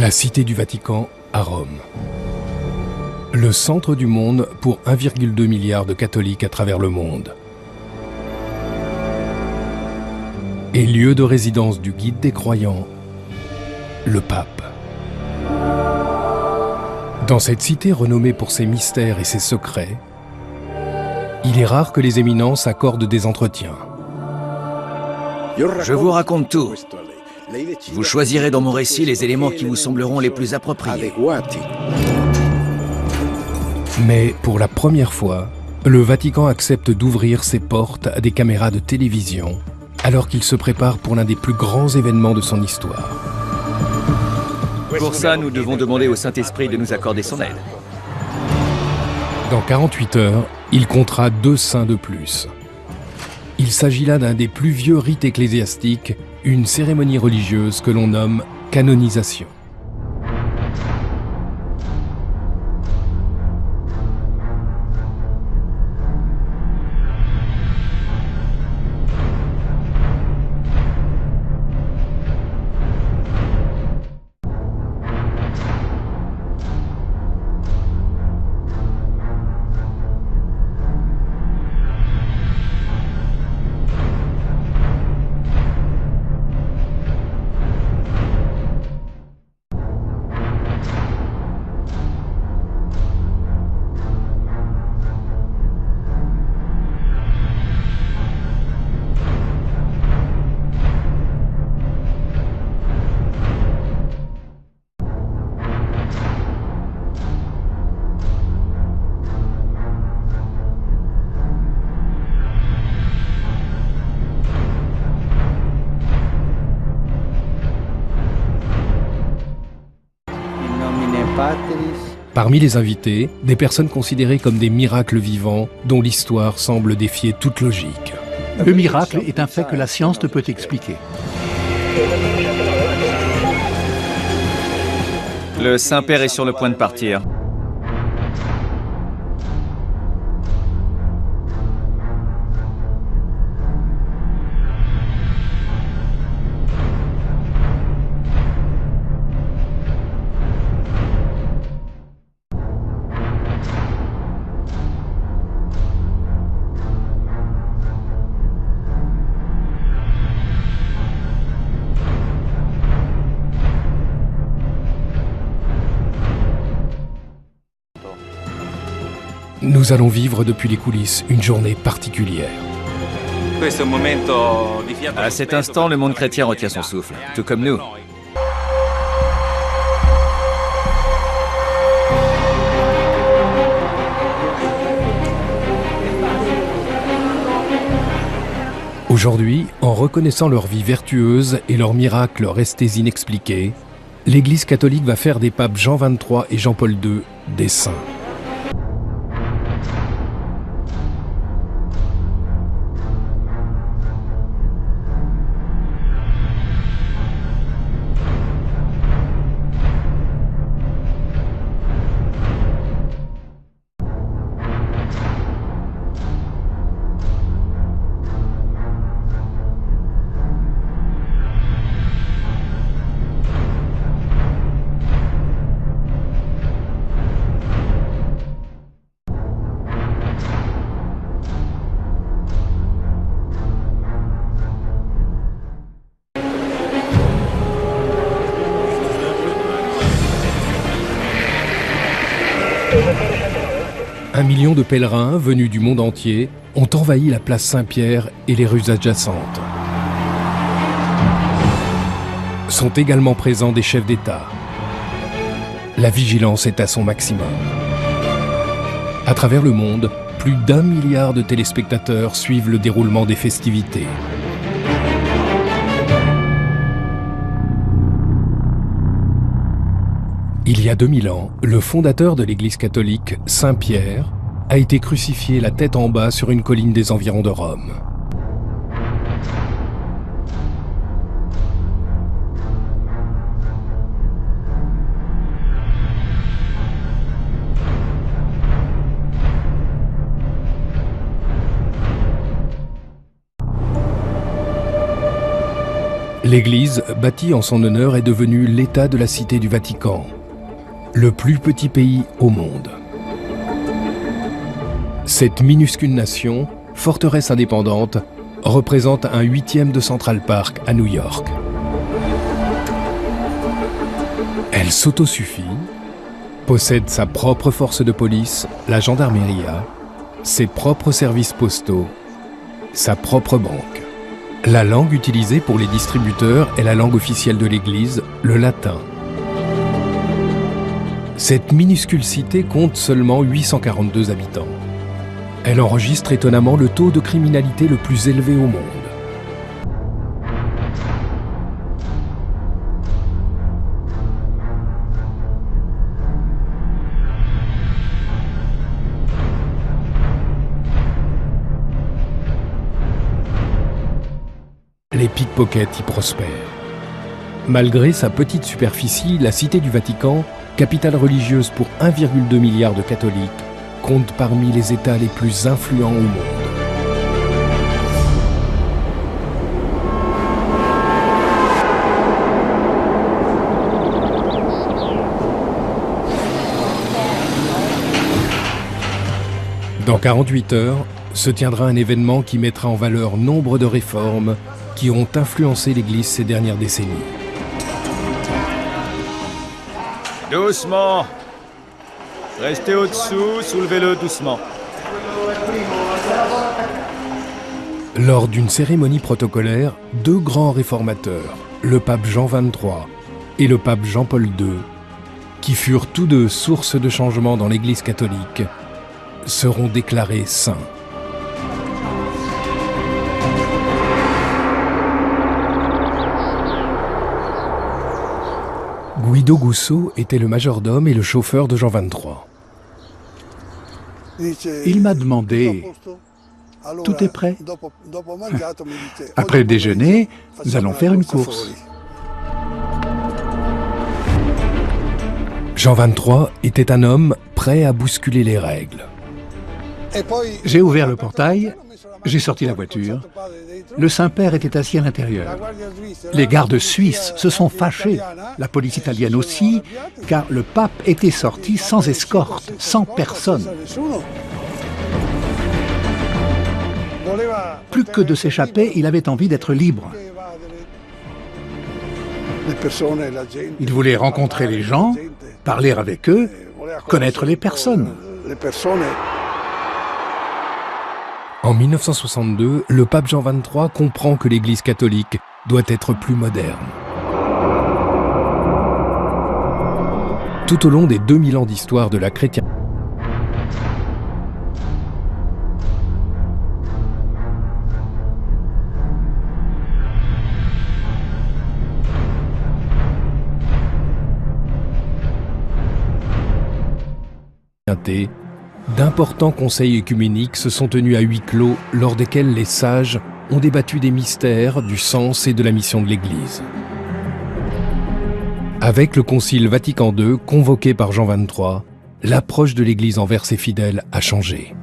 La Cité du Vatican à Rome. Le centre du monde pour 1,2 milliard de catholiques à travers le monde. Et lieu de résidence du guide des croyants, le pape. Dans cette cité renommée pour ses mystères et ses secrets, il est rare que les éminences accordent des entretiens. Je vous raconte tout. Vous choisirez dans mon récit les éléments qui vous sembleront les plus appropriés. Mais pour la première fois, le Vatican accepte d'ouvrir ses portes à des caméras de télévision alors qu'il se prépare pour l'un des plus grands événements de son histoire. Pour ça, nous devons demander au Saint-Esprit de nous accorder son aide. Dans 48 heures, il comptera 2 saints de plus. Il s'agit là d'un des plus vieux rites ecclésiastiques, une cérémonie religieuse que l'on nomme canonisation. Parmi les invités, des personnes considérées comme des miracles vivants dont l'histoire semble défier toute logique. Le miracle est un fait que la science ne peut expliquer. Le Saint-Père est sur le point de partir. Nous allons vivre depuis les coulisses une journée particulière. À cet instant, le monde chrétien retient son souffle, tout comme nous. Aujourd'hui, en reconnaissant leur vie vertueuse et leurs miracles restés inexpliqués, l'Église catholique va faire des papes Jean XXIII et Jean-Paul II des saints. Un million de pèlerins venus du monde entier ont envahi la place Saint-Pierre et les rues adjacentes. Sont également présents des chefs d'État. La vigilance est à son maximum. À travers le monde, plus d'1 milliard de téléspectateurs suivent le déroulement des festivités. Il y a 2000 ans, le fondateur de l'Église catholique, Saint Pierre, a été crucifié la tête en bas sur une colline des environs de Rome. L'église, bâtie en son honneur, est devenue l'État de la Cité du Vatican, le plus petit pays au monde. Cette minuscule nation, forteresse indépendante, représente un 8e de Central Park à New York. Elle s'autosuffit, possède sa propre force de police, la gendarmerie, ses propres services postaux, sa propre banque. La langue utilisée pour les distributeurs est la langue officielle de l'Église, le latin. Cette minuscule cité compte seulement 842 habitants. Elle enregistre étonnamment le taux de criminalité le plus élevé au monde. Les pickpockets y prospèrent. Malgré sa petite superficie, la Cité du Vatican, capitale religieuse pour 1,2 milliard de catholiques, compte parmi les États les plus influents au monde. Dans 48 heures, se tiendra un événement qui mettra en valeur nombre de réformes qui ont influencé l'Église ces dernières décennies. Doucement. Restez au-dessous, soulevez-le doucement. Lors d'une cérémonie protocolaire, deux grands réformateurs, le pape Jean XXIII et le pape Jean-Paul II, qui furent tous deux source de changement dans l'Église catholique, seront déclarés saints. Guido Gusso était le majordome et le chauffeur de Jean XXIII. Il m'a demandé « Tout est prêt ?» Après le déjeuner, nous allons faire une course. Jean XXIII était un homme prêt à bousculer les règles. J'ai ouvert le portail, j'ai sorti la voiture. Le Saint-Père était assis à l'intérieur. Les gardes suisses se sont fâchés, la police italienne aussi, car le pape était sorti sans escorte, sans personne. Plus que de s'échapper, il avait envie d'être libre. Il voulait rencontrer les gens, parler avec eux, connaître les personnes. En 1962, le pape Jean XXIII comprend que l'Église catholique doit être plus moderne. Tout au long des 2000 ans d'histoire de la chrétienté, d'importants conseils œcuméniques se sont tenus à huis clos lors desquels les sages ont débattu des mystères, du sens et de la mission de l'Église. Avec le Concile Vatican II, convoqué par Jean XXIII, l'approche de l'Église envers ses fidèles a changé.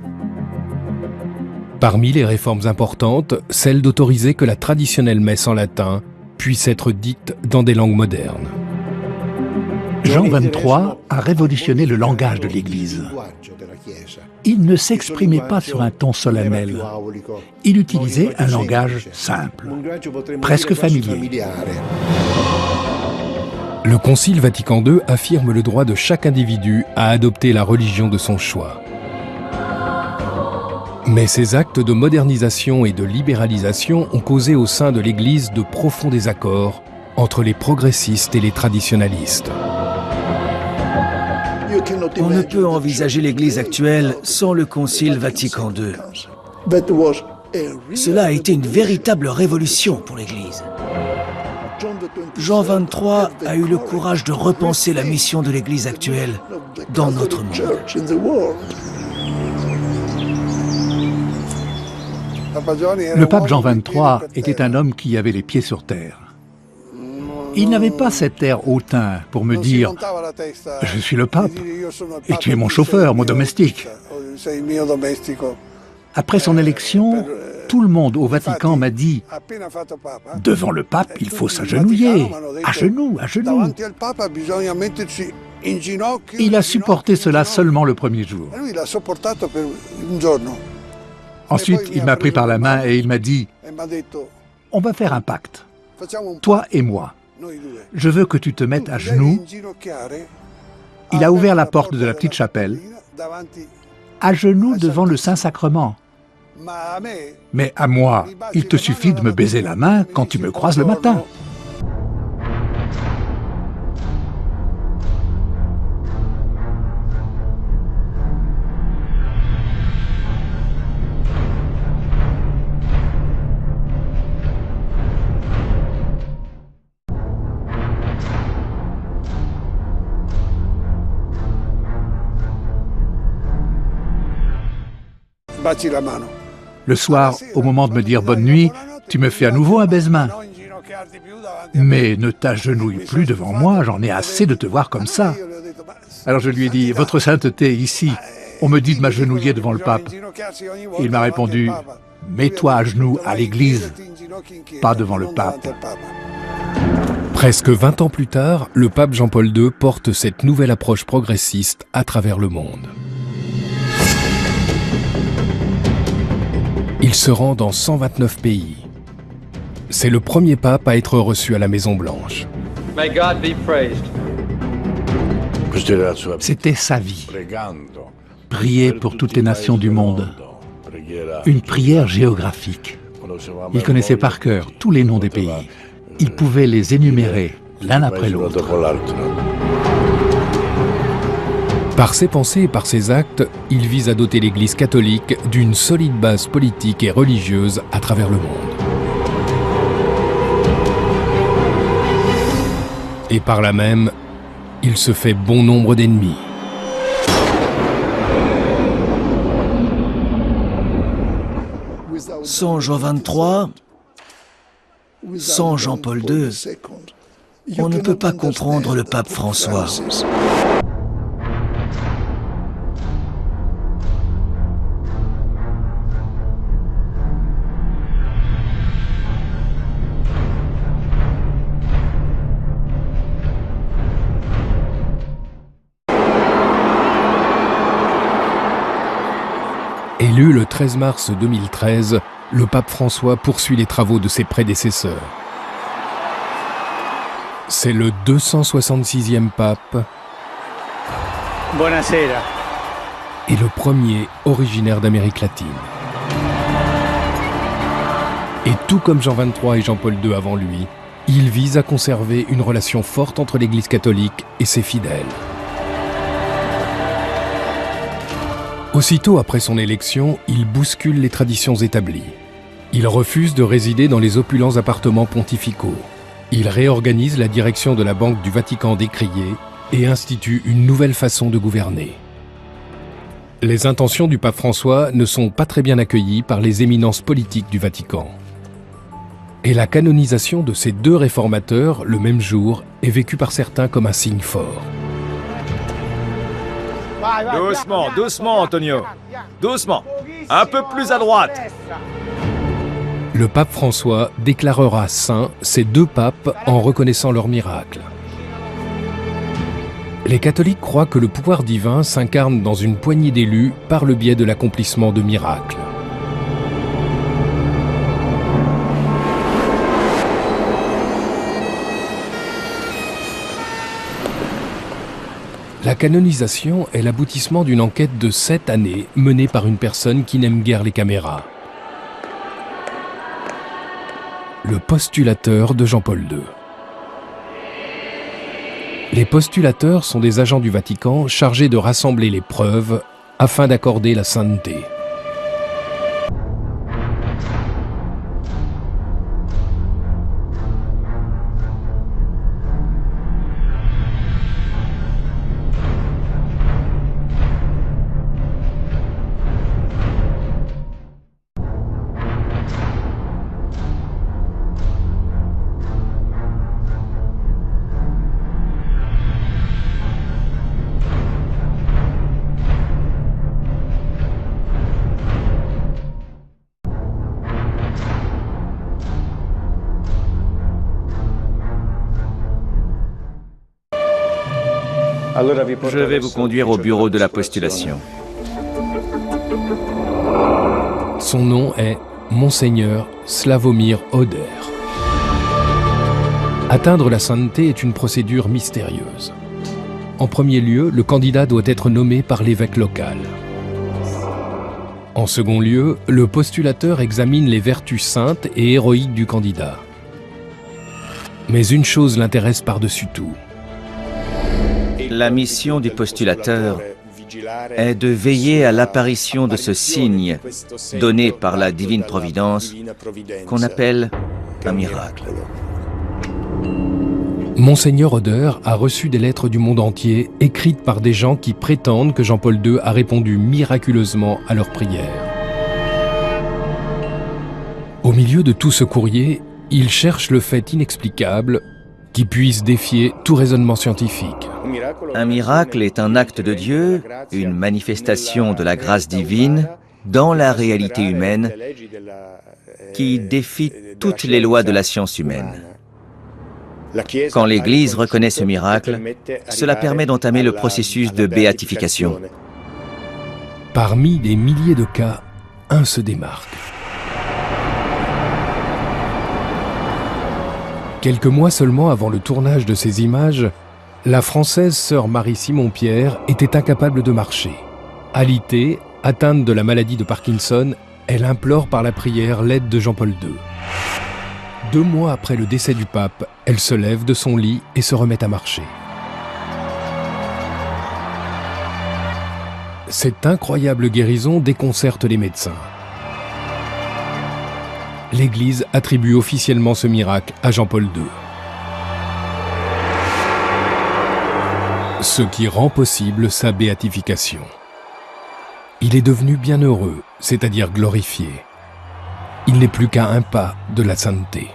Parmi les réformes importantes, celle d'autoriser que la traditionnelle messe en latin puisse être dite dans des langues modernes. Jean XXIII a révolutionné le langage de l'Église. Il ne s'exprimait pas sur un ton solennel. Il utilisait un langage simple, presque familier. Le Concile Vatican II affirme le droit de chaque individu à adopter la religion de son choix. Mais ces actes de modernisation et de libéralisation ont causé au sein de l'Église de profonds désaccords entre les progressistes et les traditionalistes. On ne peut envisager l'Église actuelle sans le Concile Vatican II. Cela a été une véritable révolution pour l'Église. Jean XXIII a eu le courage de repenser la mission de l'Église actuelle dans notre monde. Le pape Jean XXIII était un homme qui avait les pieds sur terre. Il n'avait pas cet air hautain pour me dire « Je suis le pape et tu es mon chauffeur, mon domestique ». Après son élection, tout le monde au Vatican m'a dit « Devant le pape, il faut s'agenouiller, à genoux, à genoux ». Il a supporté cela seulement le premier jour. Ensuite, il m'a pris par la main et il m'a dit « On va faire un pacte, toi et moi. Je veux que tu te mettes à genoux. » Il a ouvert la porte de la petite chapelle, à genoux devant le Saint-Sacrement. Mais à moi, il te suffit de me baiser la main quand tu me croises le matin. Le soir, au moment de me dire bonne nuit, tu me fais à nouveau un baise-main. Mais ne t'agenouille plus devant moi, j'en ai assez de te voir comme ça. Alors je lui ai dit, votre sainteté, ici, on me dit de m'agenouiller devant le pape. Et il m'a répondu, mets-toi à genoux à l'église, pas devant le pape. Presque 20 ans plus tard, le pape Jean-Paul II porte cette nouvelle approche progressiste à travers le monde. Il se rend dans 129 pays. C'est le premier pape à être reçu à la Maison-Blanche. C'était sa vie. Prier pour toutes les nations du monde. Une prière géographique. Il connaissait par cœur tous les noms des pays. Il pouvait les énumérer l'un après l'autre. Par ses pensées et par ses actes, il vise à doter l'Église catholique d'une solide base politique et religieuse à travers le monde. Et par là même, il se fait bon nombre d'ennemis. Sans Jean XXIII, sans Jean-Paul II, on ne peut pas comprendre le pape François. Élu le 13 mars 2013, le pape François poursuit les travaux de ses prédécesseurs. C'est le 266e pape Buonasera. et le premier originaire d'Amérique latine. Et tout comme Jean XXIII et Jean-Paul II avant lui, il vise à conserver une relation forte entre l'Église catholique et ses fidèles. Aussitôt après son élection, il bouscule les traditions établies. Il refuse de résider dans les opulents appartements pontificaux. Il réorganise la direction de la Banque du Vatican décriée et institue une nouvelle façon de gouverner. Les intentions du pape François ne sont pas très bien accueillies par les éminences politiques du Vatican. Et la canonisation de ces deux réformateurs, le même jour, est vécue par certains comme un signe fort. Doucement, doucement, Antonio. Doucement. Un peu plus à droite. Le pape François déclarera saints ces deux papes en reconnaissant leur miracle. Les catholiques croient que le pouvoir divin s'incarne dans une poignée d'élus par le biais de l'accomplissement de miracles. La canonisation est l'aboutissement d'une enquête de 7 années menée par une personne qui n'aime guère les caméras. Le postulateur de Jean-Paul II. Les postulateurs sont des agents du Vatican chargés de rassembler les preuves afin d'accorder la sainteté. Je vais vous conduire au bureau de la postulation. Son nom est Monseigneur Slavomir Oder. Atteindre la sainteté est une procédure mystérieuse. En premier lieu, le candidat doit être nommé par l'évêque local. En second lieu, le postulateur examine les vertus saintes et héroïques du candidat. Mais une chose l'intéresse par-dessus tout. La mission du postulateur est de veiller à l'apparition de ce signe donné par la divine providence qu'on appelle un miracle. Monseigneur Oder a reçu des lettres du monde entier écrites par des gens qui prétendent que Jean-Paul II a répondu miraculeusement à leurs prières. Au milieu de tout ce courrier, il cherche le fait inexplicable qui puisse défier tout raisonnement scientifique. Un miracle est un acte de Dieu, une manifestation de la grâce divine dans la réalité humaine qui défie toutes les lois de la science humaine. Quand l'Église reconnaît ce miracle, cela permet d'entamer le processus de béatification. Parmi des milliers de cas, un se démarque. Quelques mois seulement avant le tournage de ces images, la Française sœur Marie-Simon-Pierre était incapable de marcher. Alitée, atteinte de la maladie de Parkinson, elle implore par la prière l'aide de Jean-Paul II. 2 mois après le décès du pape, elle se lève de son lit et se remet à marcher. Cette incroyable guérison déconcerte les médecins. L'Église attribue officiellement ce miracle à Jean-Paul II. Ce qui rend possible sa béatification. Il est devenu bienheureux, c'est-à-dire glorifié. Il n'est plus qu'à un pas de la sainteté.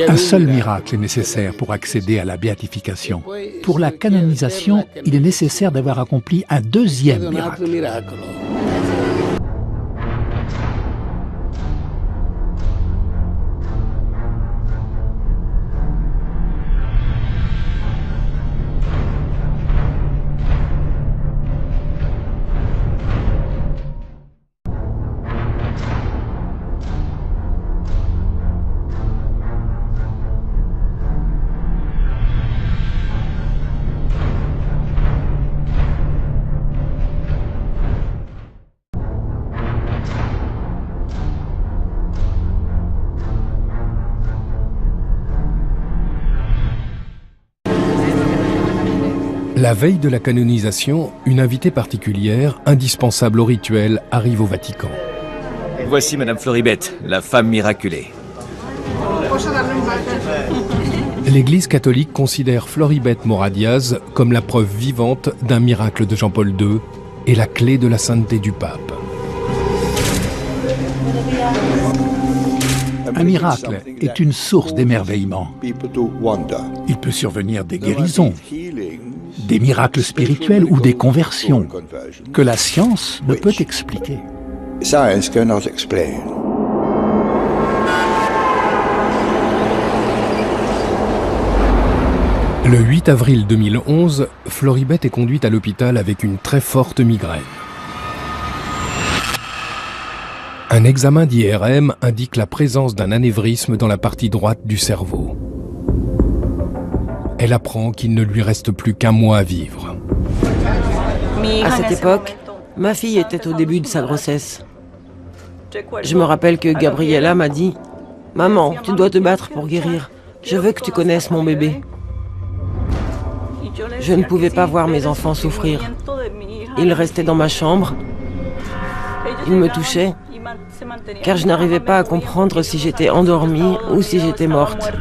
Un seul miracle est nécessaire pour accéder à la béatification. Pour la canonisation, il est nécessaire d'avoir accompli un deuxième miracle. La veille de la canonisation, une invitée particulière, indispensable au rituel, arrive au Vatican. Voici Madame Floribette, la femme miraculée. L'Église catholique considère Floribette Moradiaz comme la preuve vivante d'un miracle de Jean-Paul II et la clé de la sainteté du pape. Un miracle est une source d'émerveillement. Il peut survenir des guérisons, des miracles spirituels ou des conversions que la science ne peut expliquer. Le 8 avril 2011, Floribette est conduite à l'hôpital avec une très forte migraine. Un examen d'IRM indique la présence d'un anévrisme dans la partie droite du cerveau. Elle apprend qu'il ne lui reste plus qu'un mois à vivre. À cette époque, ma fille était au début de sa grossesse. Je me rappelle que Gabriella m'a dit « Maman, tu dois te battre pour guérir. Je veux que tu connaisses mon bébé. » Je ne pouvais pas voir mes enfants souffrir. Ils restaient dans ma chambre. Ils me touchaient, car je n'arrivais pas à comprendre si j'étais endormie ou si j'étais morte.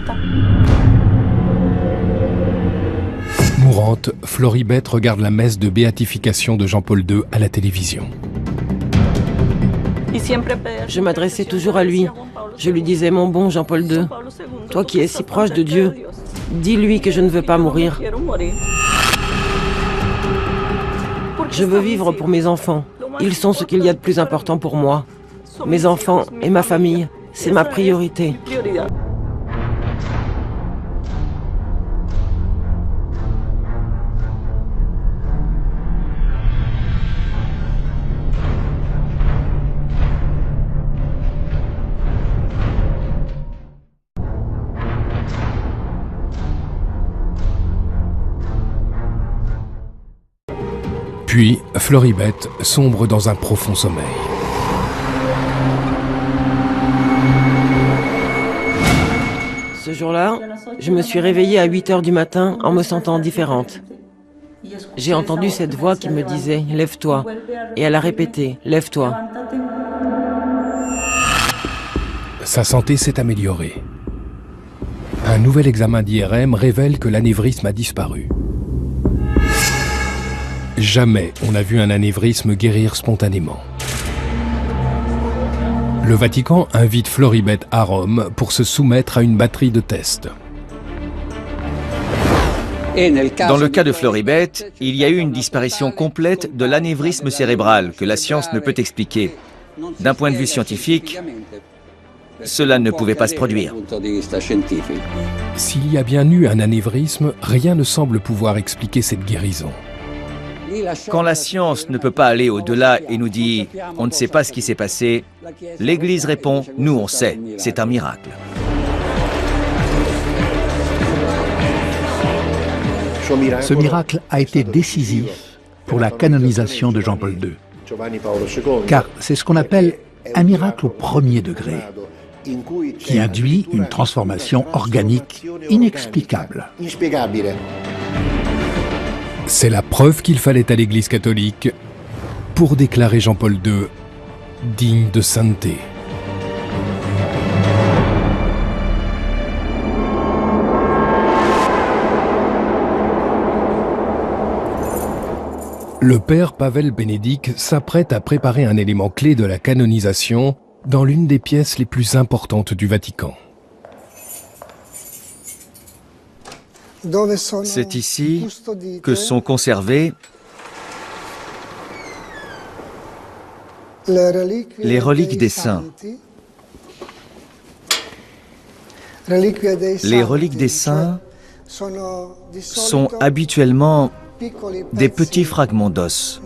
Mourante, Floribette regarde la messe de béatification de Jean-Paul II à la télévision. Je m'adressais toujours à lui. Je lui disais « Mon bon Jean-Paul II, toi qui es si proche de Dieu, dis-lui que je ne veux pas mourir. Je veux vivre pour mes enfants. Ils sont ce qu'il y a de plus important pour moi. Mes enfants et ma famille, c'est ma priorité. » Puis, Floribet sombre dans un profond sommeil. Ce jour-là, je me suis réveillée à 8 h du matin en me sentant différente. J'ai entendu cette voix qui me disait « Lève-toi » et elle a répété « Lève-toi ». Sa santé s'est améliorée. Un nouvel examen d'IRM révèle que l'anévrisme a disparu. Jamais on n'a vu un anévrisme guérir spontanément. Le Vatican invite Floribet à Rome pour se soumettre à une batterie de tests. Dans le cas de Floribet, il y a eu une disparition complète de l'anévrisme cérébral que la science ne peut expliquer. D'un point de vue scientifique, cela ne pouvait pas se produire. S'il y a bien eu un anévrisme, rien ne semble pouvoir expliquer cette guérison. Quand la science ne peut pas aller au-delà et nous dit « on ne sait pas ce qui s'est passé », l'Église répond « nous on sait, c'est un miracle ». Ce miracle a été décisif pour la canonisation de Jean-Paul II, car c'est ce qu'on appelle un miracle au premier degré, qui induit une transformation organique inexplicable. C'est la preuve qu'il fallait à l'Église catholique pour déclarer Jean-Paul II digne de sainteté. Le père Pavel Bénédict s'apprête à préparer un élément clé de la canonisation dans l'une des pièces les plus importantes du Vatican. C'est ici que sont conservées les reliques des saints. Les reliques des saints sont habituellement des petits fragments d'os.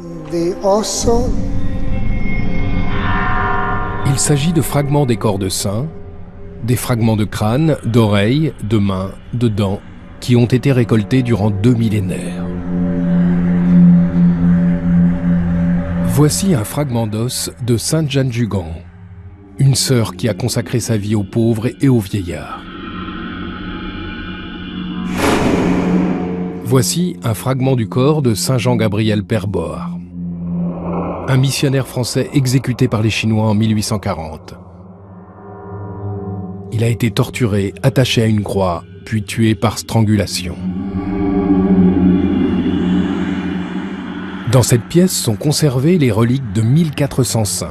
Il s'agit de fragments des corps de saints, des fragments de crâne, d'oreilles, de mains, de dents, qui ont été récoltés durant 2 millénaires. Voici un fragment d'os de Sainte Jeanne Jugan, une sœur qui a consacré sa vie aux pauvres et aux vieillards. Voici un fragment du corps de Saint Jean-Gabriel Père Board, un missionnaire français exécuté par les Chinois en 1840. Il a été torturé, attaché à une croix, puis tué par strangulation. Dans cette pièce sont conservées les reliques de 1400 saints.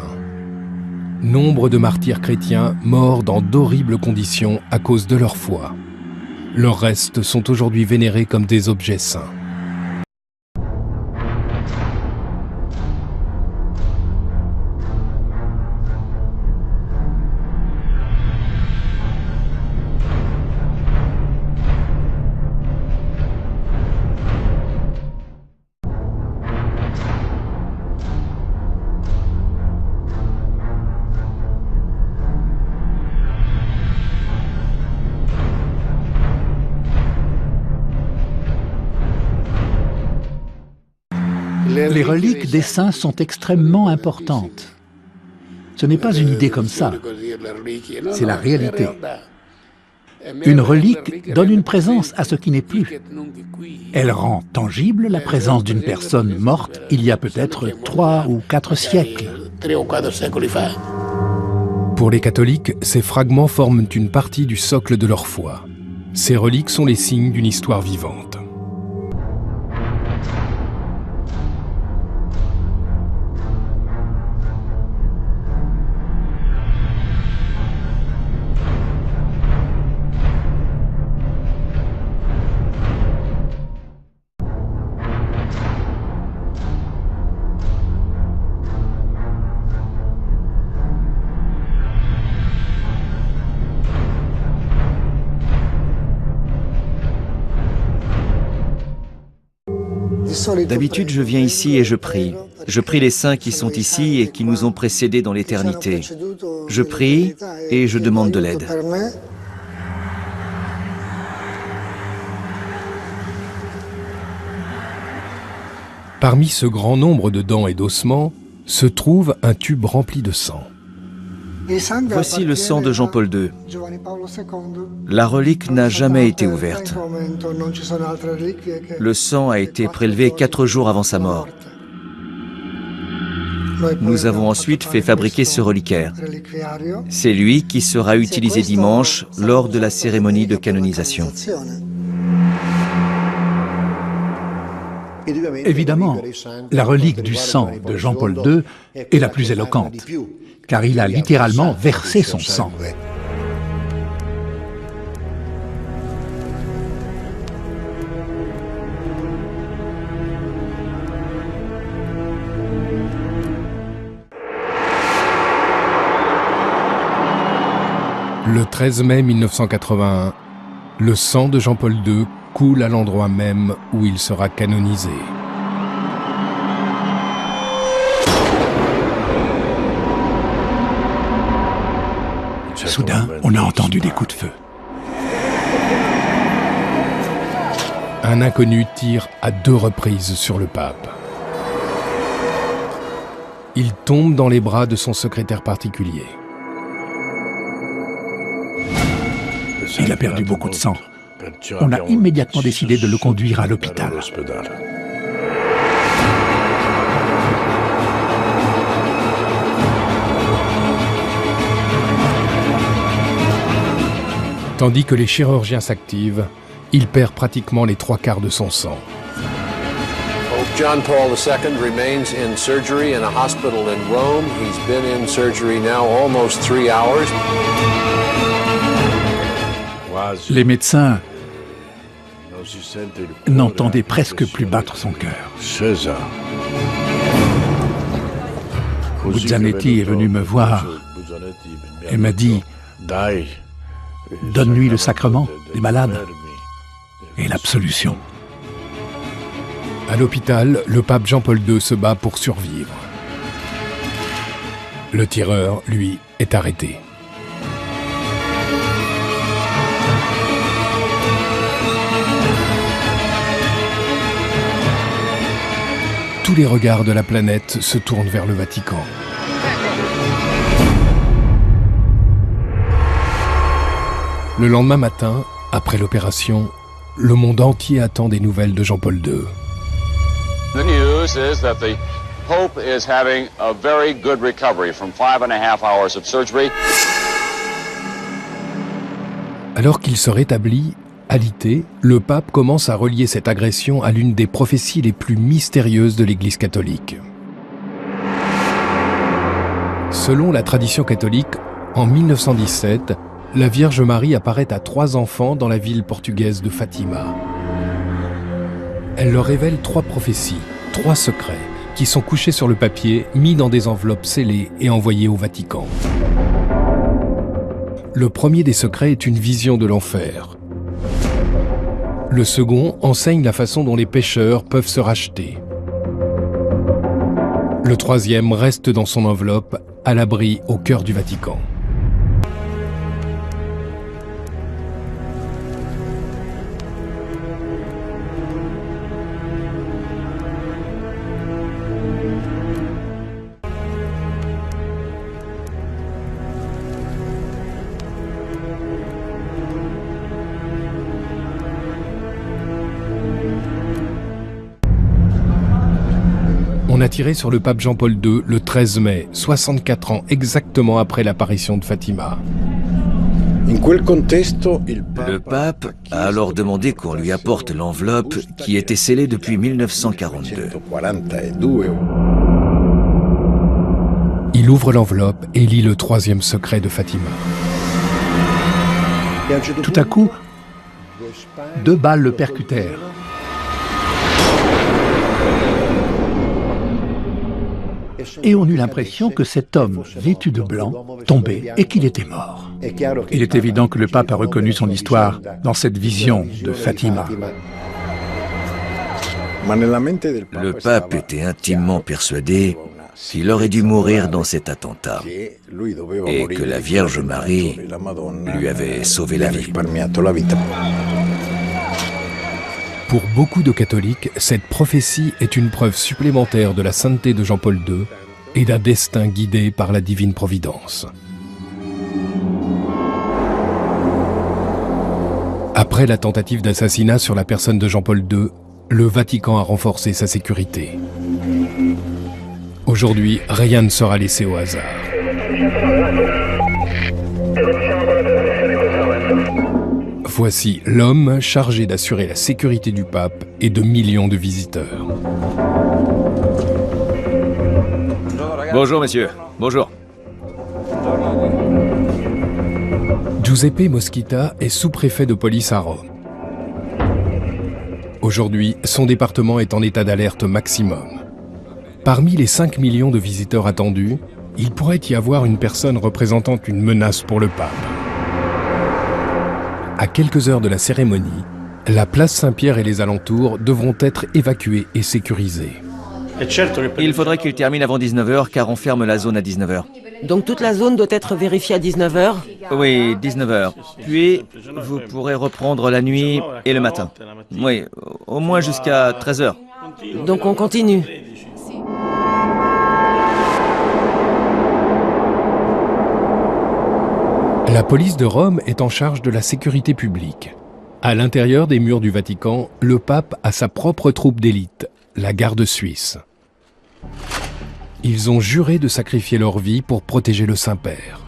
Nombre de martyrs chrétiens morts dans d'horribles conditions à cause de leur foi. Leurs restes sont aujourd'hui vénérés comme des objets saints. Les reliques des saints sont extrêmement importantes. Ce n'est pas une idée comme ça, c'est la réalité. Une relique donne une présence à ce qui n'est plus. Elle rend tangible la présence d'une personne morte il y a peut-être 3 ou 4 siècles. Pour les catholiques, ces fragments forment une partie du socle de leur foi. Ces reliques sont les signes d'une histoire vivante. D'habitude, je viens ici et je prie. Je prie les saints qui sont ici et qui nous ont précédés dans l'éternité. Je prie et je demande de l'aide. Parmi ce grand nombre de dents et d'ossements se trouve un tube rempli de sang. Voici le sang de Jean-Paul II. La relique n'a jamais été ouverte. Le sang a été prélevé 4 jours avant sa mort. Nous avons ensuite fait fabriquer ce reliquaire. C'est lui qui sera utilisé dimanche lors de la cérémonie de canonisation. Évidemment, la relique du sang de Jean-Paul II est la plus éloquente, car il a littéralement versé son sang. Le 13 mai 1981, le sang de Jean-Paul II coule à l'endroit même où il sera canonisé. Soudain, on a entendu des coups de feu. Un inconnu tire à 2 reprises sur le pape. Il tombe dans les bras de son secrétaire particulier. Il a perdu beaucoup de sang. On a immédiatement décidé de le conduire à l'hôpital. Tandis que les chirurgiens s'activent, il perd pratiquement les 3/4 de son sang. Pope John Paul II remains in surgery in a hospital in Rome. He's been in surgery now almost 3 hours. Les médecins n'entendaient presque plus battre son cœur. Buzzanetti est venu me voir et m'a dit « Donne-lui le sacrement des malades et l'absolution. » À l'hôpital, le pape Jean-Paul II se bat pour survivre. Le tireur, lui, est arrêté. Tous les regards de la planète se tournent vers le Vatican. Le lendemain matin, après l'opération, le monde entier attend des nouvelles de Jean-Paul II. The news is that the Pope is having a very good recovery from 5.5 hours of surgery. Alors qu'il se rétablit, alité, le pape commence à relier cette agression à l'une des prophéties les plus mystérieuses de l'Église catholique. Selon la tradition catholique, en 1917, la Vierge Marie apparaît à 3 enfants dans la ville portugaise de Fatima. Elle leur révèle 3 prophéties, 3 secrets, qui sont couchés sur le papier, mis dans des enveloppes scellées et envoyés au Vatican. Le premier des secrets est une vision de l'enfer. Le second enseigne la façon dont les pécheurs peuvent se racheter. Le troisième reste dans son enveloppe, à l'abri au cœur du Vatican. On a tiré sur le pape Jean-Paul II le 13 mai, 64 ans exactement après l'apparition de Fatima. Le pape a alors demandé qu'on lui apporte l'enveloppe qui était scellée depuis 1942. Il ouvre l'enveloppe et lit le 3e secret de Fatima. Tout à coup, 2 balles le percutèrent. Et on eut l'impression que cet homme, vêtu de blanc, tombait et qu'il était mort. Il est évident que le pape a reconnu son histoire dans cette vision de Fatima. Le pape était intimement persuadé qu'il aurait dû mourir dans cet attentat et que la Vierge Marie lui avait sauvé la vie. Pour beaucoup de catholiques, cette prophétie est une preuve supplémentaire de la sainteté de Jean-Paul II et d'un destin guidé par la divine providence. Après la tentative d'assassinat sur la personne de Jean-Paul II, le Vatican a renforcé sa sécurité. Aujourd'hui, rien ne sera laissé au hasard. Voici l'homme chargé d'assurer la sécurité du pape et de millions de visiteurs. Bonjour, monsieur. Bonjour. Giuseppe Mosquita est sous-préfet de police à Rome. Aujourd'hui, son département est en état d'alerte maximum. Parmi les 5 millions de visiteurs attendus, il pourrait y avoir une personne représentant une menace pour le pape. À quelques heures de la cérémonie, la place Saint-Pierre et les alentours devront être évacués et sécurisés. Il faudrait qu'il termine avant 19h car on ferme la zone à 19h. Donc toute la zone doit être vérifiée à 19h? Oui, 19h. Puis, vous pourrez reprendre la nuit et le matin. Oui, au moins jusqu'à 13h. Donc on continue. La police de Rome est en charge de la sécurité publique. À l'intérieur des murs du Vatican, le pape a sa propre troupe d'élite, la garde suisse. Ils ont juré de sacrifier leur vie pour protéger le Saint-Père.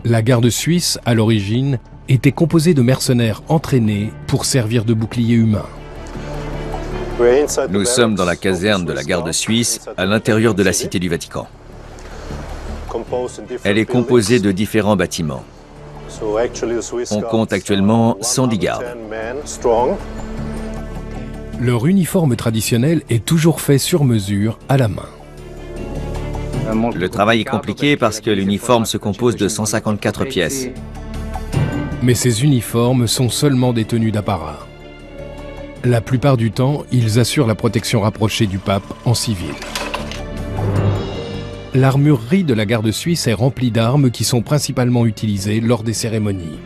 La garde suisse, à l'origine, était composée de mercenaires entraînés pour servir de bouclier humain. Nous sommes dans la caserne de la garde suisse, à l'intérieur de la cité du Vatican. Elle est composée de différents bâtiments. On compte actuellement 110 gardes. Leur uniforme traditionnel est toujours fait sur mesure, à la main. Le travail est compliqué parce que l'uniforme se compose de 154 pièces. Mais ces uniformes sont seulement des tenues d'apparat. La plupart du temps, ils assurent la protection rapprochée du pape en civil. L'armurerie de la garde suisse est remplie d'armes qui sont principalement utilisées lors des cérémonies.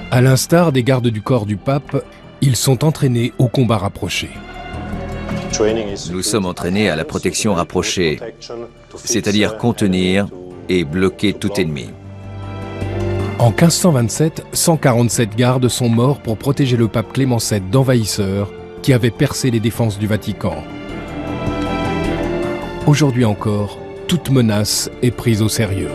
À l'instar des gardes du corps du pape, ils sont entraînés au combat rapproché. Nous sommes entraînés à la protection rapprochée, c'est-à-dire contenir et bloquer tout ennemi. En 1527, 147 gardes sont morts pour protéger le pape Clément VII d'envahisseurs qui avaient percé les défenses du Vatican. Aujourd'hui encore, toute menace est prise au sérieux.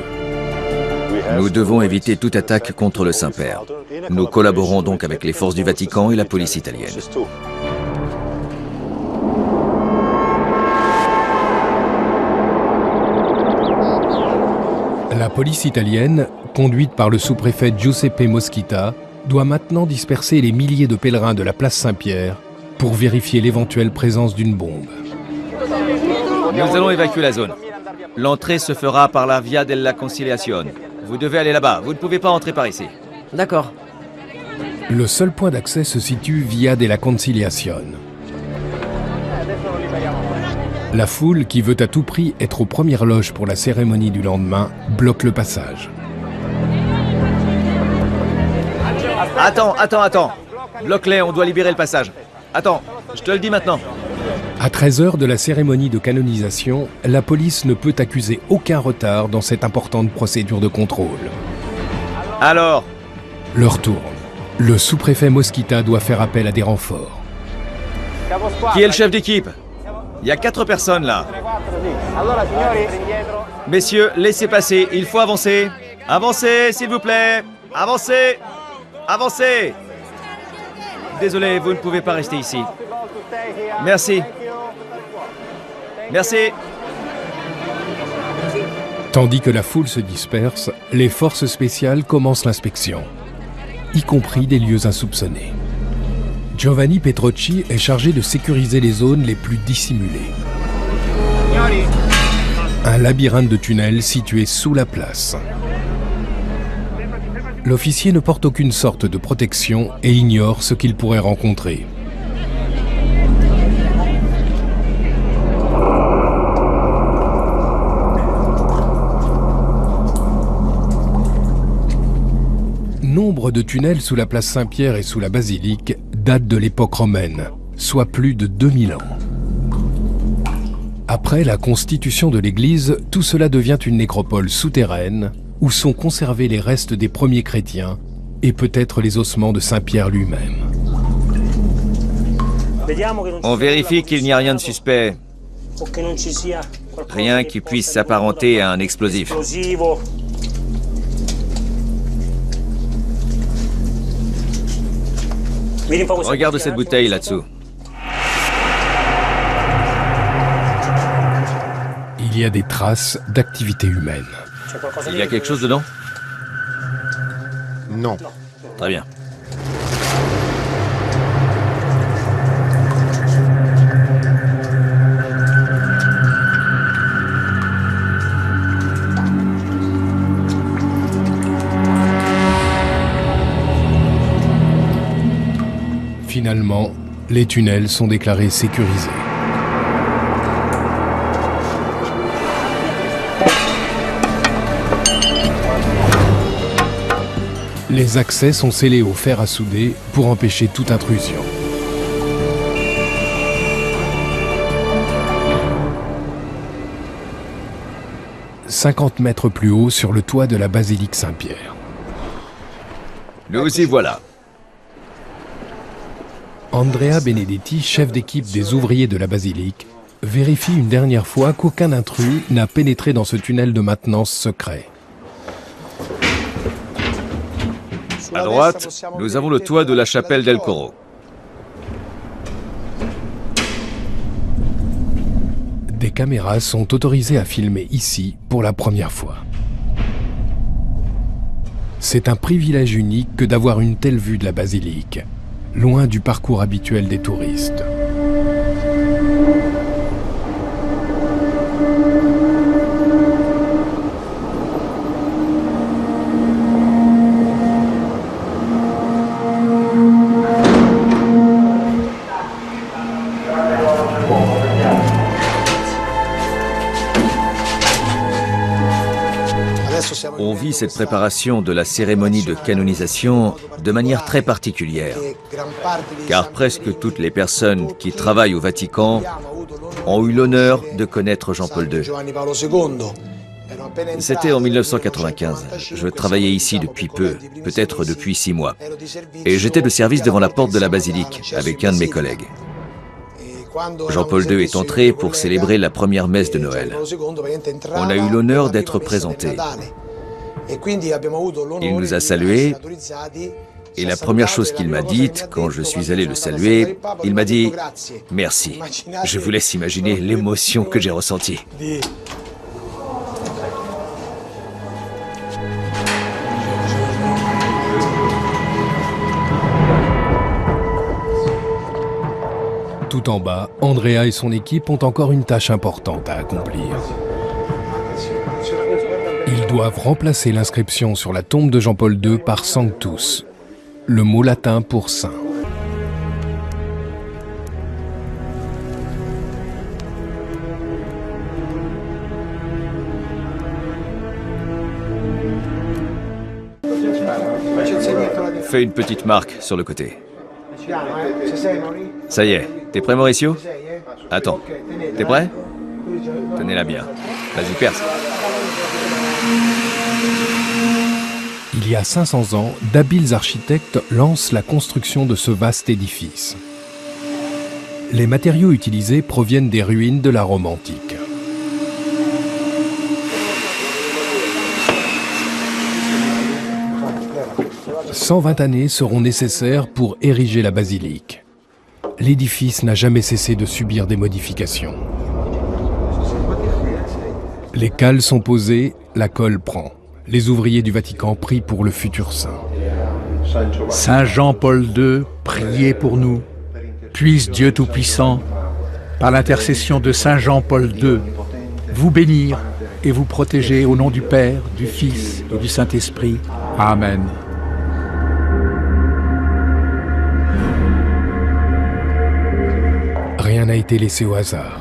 Nous devons éviter toute attaque contre le Saint-Père. Nous collaborons donc avec les forces du Vatican et la police italienne. La police italienne, conduite par le sous-préfet Giuseppe Mosquita, doit maintenant disperser les milliers de pèlerins de la place Saint-Pierre pour vérifier l'éventuelle présence d'une bombe. Nous allons évacuer la zone. L'entrée se fera par la Via della Conciliazione. Vous devez aller là-bas, vous ne pouvez pas entrer par ici. D'accord. Le seul point d'accès se situe Via della Conciliazione. La foule, qui veut à tout prix être aux premières loges pour la cérémonie du lendemain, bloque le passage. Attends. Bloque-les, on doit libérer le passage. Attends, je te le dis maintenant. À 13h de la cérémonie de canonisation, la police ne peut accuser aucun retard dans cette importante procédure de contrôle. Alors, L'heure tourne. Le sous-préfet Mosquita doit faire appel à des renforts. qui est le chef d'équipe? Il y a 4 personnes là. Messieurs, laissez passer, il faut avancer. Avancez, s'il vous plaît. Avancez. Avancez. Désolé, vous ne pouvez pas rester ici. Merci. Merci. Tandis que la foule se disperse, les forces spéciales commencent l'inspection, y compris des lieux insoupçonnés. Giovanni Petrocci est chargé de sécuriser les zones les plus dissimulées. Un labyrinthe de tunnels situé sous la place. L'officier ne porte aucune sorte de protection et ignore ce qu'il pourrait rencontrer. Nombre de tunnels sous la place Saint-Pierre et sous la basilique datent de l'époque romaine, soit plus de 2000 ans. Après la constitution de l'église, tout cela devient une nécropole souterraine où sont conservés les restes des premiers chrétiens et peut-être les ossements de Saint-Pierre lui-même. On vérifie qu'il n'y a rien de suspect. Rien qui puisse s'apparenter à un explosif. Regarde cette bouteille là-dessous. Il y a des traces d'activité humaine. Il y a quelque chose dedans? Non. Très bien. Finalement, les tunnels sont déclarés sécurisés. Les accès sont scellés au fer à souder pour empêcher toute intrusion. « 50 mètres plus haut sur le toit de la basilique Saint-Pierre. Nous y voilà. Andrea Benedetti, chef d'équipe des ouvriers de la basilique, vérifie une dernière fois qu'aucun intrus n'a pénétré dans ce tunnel de maintenance secret. À droite, nous avons le toit de la chapelle del Coro. Des caméras sont autorisées à filmer ici pour la première fois. C'est un privilège unique que d'avoir une telle vue de la basilique, loin du parcours habituel des touristes. On vit cette préparation de la cérémonie de canonisation de manière très particulière, car presque toutes les personnes qui travaillent au Vatican ont eu l'honneur de connaître Jean-Paul II. C'était en 1995. Je travaillais ici depuis peu, peut-être depuis 6 mois. Et j'étais de service devant la porte de la basilique avec un de mes collègues. Jean-Paul II est entré pour célébrer la première messe de Noël. On a eu l'honneur d'être présentés. Il nous a salués, et la première chose qu'il m'a dite, quand je suis allé le saluer, il m'a dit « Merci ». Je vous laisse imaginer l'émotion que j'ai ressentie. Tout en bas, Andrea et son équipe ont encore une tâche importante à accomplir. Ils doivent remplacer l'inscription sur la tombe de Jean-Paul II par Sanctus, le mot latin pour saint. Fais une petite marque sur le côté. Ça y est, t'es prêt, Mauricio? Attends, t'es prêt? Tenez-la bien. Vas-y, perce. Il y a 500 ans, d'habiles architectes lancent la construction de ce vaste édifice. Les matériaux utilisés proviennent des ruines de la Rome antique. « 120 années seront nécessaires pour ériger la basilique. L'édifice n'a jamais cessé de subir des modifications. Les cales sont posées, la colle prend. Les ouvriers du Vatican prient pour le futur saint. Saint Jean-Paul II, priez pour nous. Puisse Dieu Tout-Puissant, par l'intercession de Saint Jean-Paul II, vous bénir et vous protéger au nom du Père, du Fils et du Saint-Esprit. Amen. Rien n'a été laissé au hasard.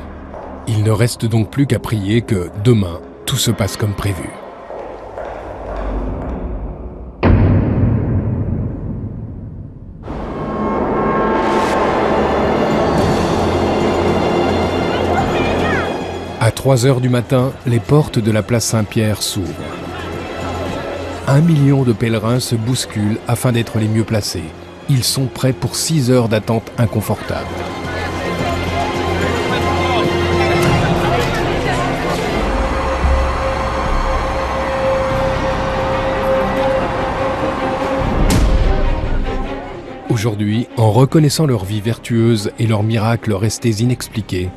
Il ne reste donc plus qu'à prier que, demain, tout se passe comme prévu. 3 heures du matin, les portes de la place Saint-Pierre s'ouvrent. 1 million de pèlerins se bousculent afin d'être les mieux placés. Ils sont prêts pour 6 heures d'attente inconfortable. Aujourd'hui, en reconnaissant leur vie vertueuse et leurs miracles restés inexpliqués,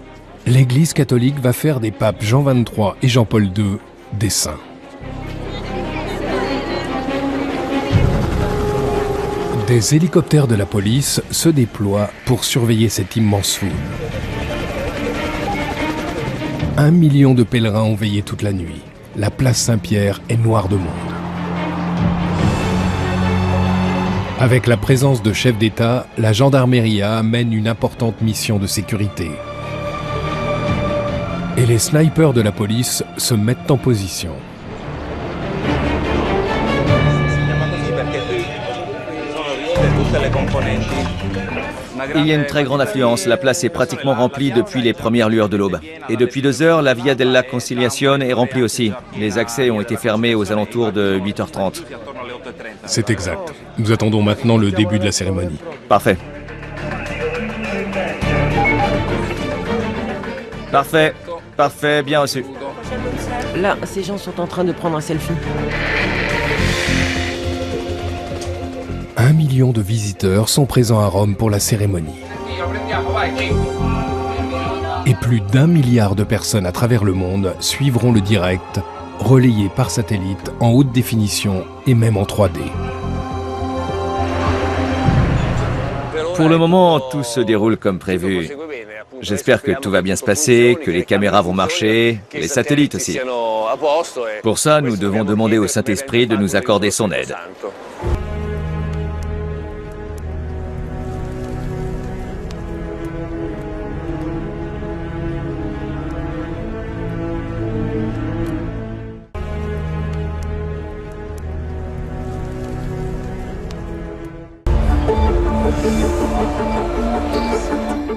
l'Église catholique va faire des papes Jean XXIII et Jean-Paul II des saints. Des hélicoptères de la police se déploient pour surveiller cette immense foule. 1 million de pèlerins ont veillé toute la nuit. La place Saint-Pierre est noire de monde. Avec la présence de chefs d'État, la gendarmeria mène une importante mission de sécurité. Et les snipers de la police se mettent en position. Il y a une très grande affluence, la place est pratiquement remplie depuis les premières lueurs de l'aube. Et depuis 2 heures, la Via della Conciliazione est remplie aussi. Les accès ont été fermés aux alentours de 8h30. C'est exact. Nous attendons maintenant le début de la cérémonie. Parfait. Parfait. Parfait, bien reçu. Là, ces gens sont en train de prendre un selfie. 1 million de visiteurs sont présents à Rome pour la cérémonie. Et plus d'1 milliard de personnes à travers le monde suivront le direct, relayé par satellite en haute définition et même en 3D. Pour le moment, tout se déroule comme prévu. J'espère que tout va bien se passer, que les caméras vont marcher, les satellites aussi. Pour ça, nous devons demander au Saint-Esprit de nous accorder son aide.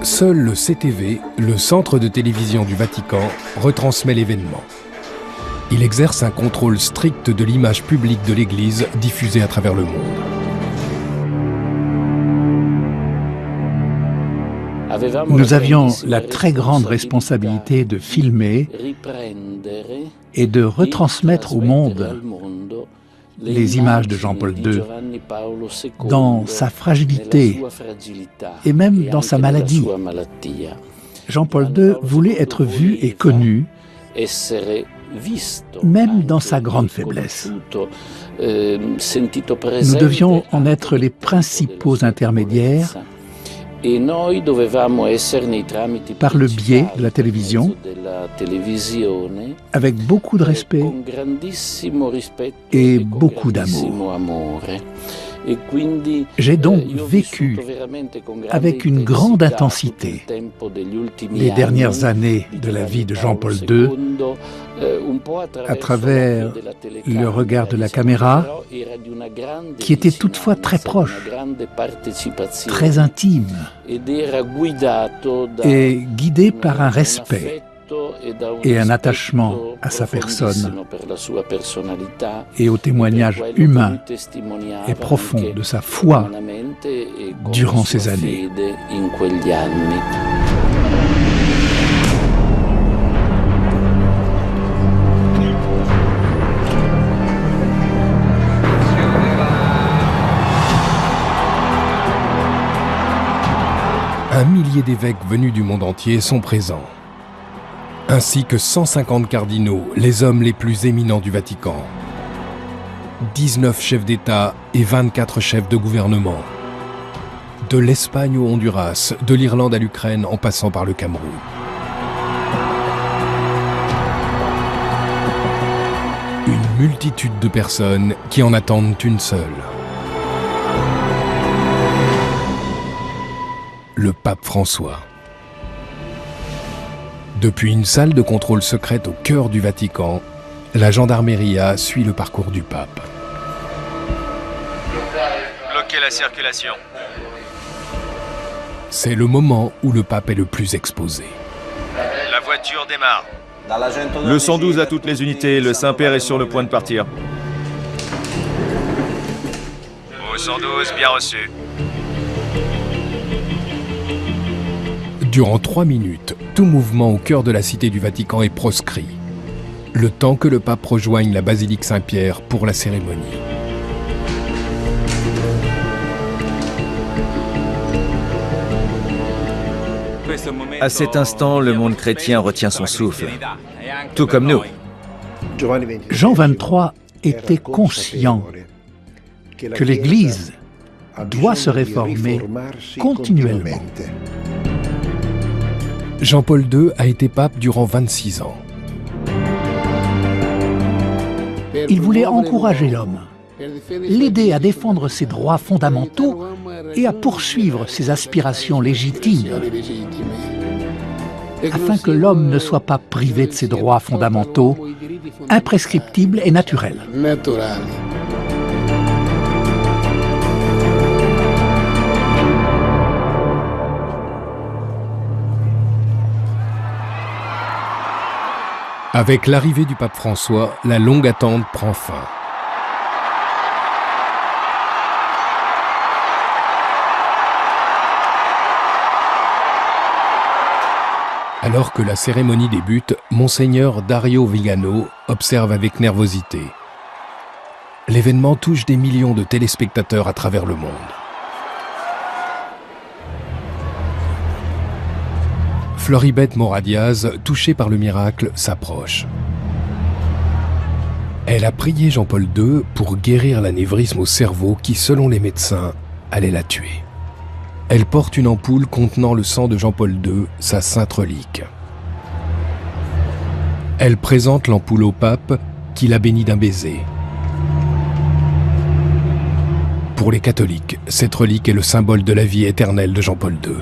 Seul le CTV, le centre de télévision du Vatican, retransmet l'événement. Il exerce un contrôle strict de l'image publique de l'Église diffusée à travers le monde. Nous avions la très grande responsabilité de filmer et de retransmettre au monde les images de Jean-Paul II dans sa fragilité et même dans sa maladie. Jean-Paul II voulait être vu et connu, même dans sa grande faiblesse. Nous devions en être les principaux intermédiaires par le biais de la télévision, avec beaucoup de respect et beaucoup d'amour. J'ai donc vécu avec une grande intensité les dernières années de la vie de Jean-Paul II à travers le regard de la caméra, qui était toutefois très proche, très intime et guidé par un respect et un attachement à sa personne et au témoignage humain et profond de sa foi durant ces années. Un millier d'évêques venus du monde entier sont présents, ainsi que 150 cardinaux, les hommes les plus éminents du Vatican, 19 chefs d'État et 24 chefs de gouvernement, de l'Espagne au Honduras, de l'Irlande à l'Ukraine en passant par le Cameroun. Une multitude de personnes qui en attendent une seule. Le pape François. Depuis une salle de contrôle secrète au cœur du Vatican, la gendarmeria suit le parcours du pape. Bloquez la circulation. C'est le moment où le pape est le plus exposé. La voiture démarre. Le 112 à toutes les unités, le Saint-Père est sur le point de partir. Au 112, bien reçu. Durant 3 minutes, tout mouvement au cœur de la cité du Vatican est proscrit. Le temps que le pape rejoigne la basilique Saint-Pierre pour la cérémonie. À cet instant, le monde chrétien retient son souffle, tout comme nous. Jean XXIII était conscient que l'Église doit se réformer continuellement. Jean-Paul II a été pape durant 26 ans. Il voulait encourager l'homme, l'aider à défendre ses droits fondamentaux et à poursuivre ses aspirations légitimes, afin que l'homme ne soit pas privé de ses droits fondamentaux, imprescriptibles et naturels. Avec l'arrivée du pape François, la longue attente prend fin. Alors que la cérémonie débute, Monseigneur Dario Vigano observe avec nervosité. L'événement touche des millions de téléspectateurs à travers le monde. Floribette Mora-Diaz, touchée par le miracle, s'approche. Elle a prié Jean-Paul II pour guérir l'anévrisme au cerveau qui, selon les médecins, allait la tuer. Elle porte une ampoule contenant le sang de Jean-Paul II, sa sainte relique. Elle présente l'ampoule au pape, qui la bénit d'un baiser. Pour les catholiques, cette relique est le symbole de la vie éternelle de Jean-Paul II.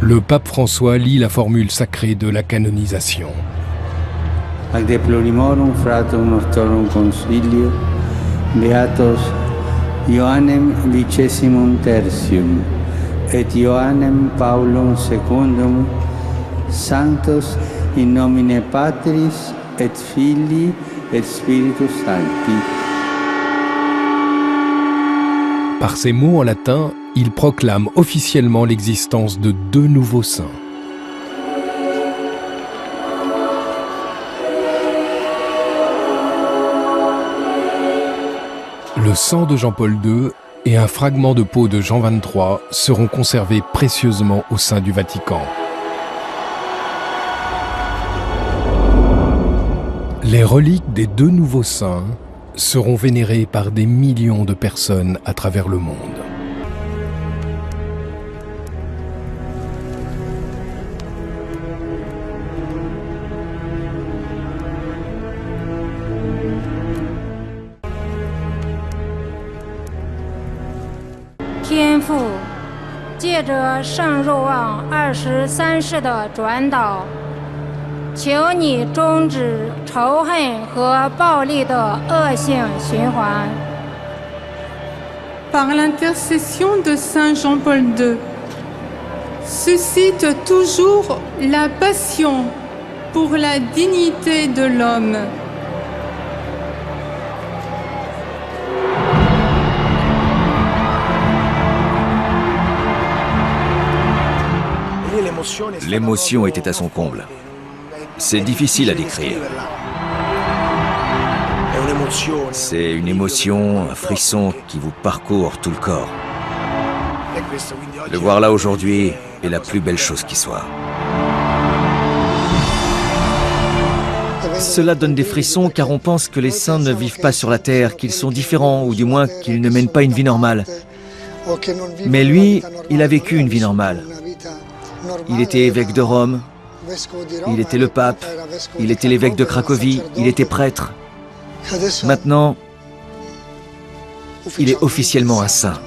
Le pape François lit la formule sacrée de la canonisation. Ac deplorimorum fratum nostrum consilio, beatos Ioannem vicesimum tertium et Ioannem Paulum secundum, sanctos in nomine Patris et Filii et Spiritus Sancti. Par ces mots en latin, il proclame officiellement l'existence de 2 nouveaux saints. Le sang de Jean-Paul II et un fragment de peau de Jean XXIII seront conservés précieusement au sein du Vatican. Les reliques des 2 nouveaux saints seront vénérées par des millions de personnes à travers le monde. Thiên父，借着圣若望23世的转导，求你终止仇恨和暴力的恶性循环。Par l'intercession de Saint Jean-Paul II, suscite toujours la passion pour la dignité de l'homme. L'émotion était à son comble. C'est difficile à décrire. C'est une émotion, un frisson qui vous parcourt tout le corps. Le voir là aujourd'hui est la plus belle chose qui soit. Cela donne des frissons car on pense que les saints ne vivent pas sur la terre, qu'ils sont différents ou du moins qu'ils ne mènent pas une vie normale. Mais lui, il a vécu une vie normale. Il était évêque de Rome, il était le pape, il était l'évêque de Cracovie, il était prêtre. Maintenant, il est officiellement un saint.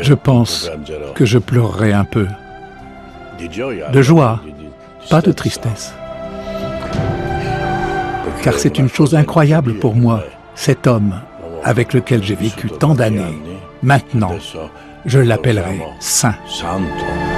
Je pense que je pleurerai un peu. De joie, pas de tristesse. Car c'est une chose incroyable pour moi, cet homme avec lequel j'ai vécu tant d'années, Maintenant, je l'appellerai Saint. Santo.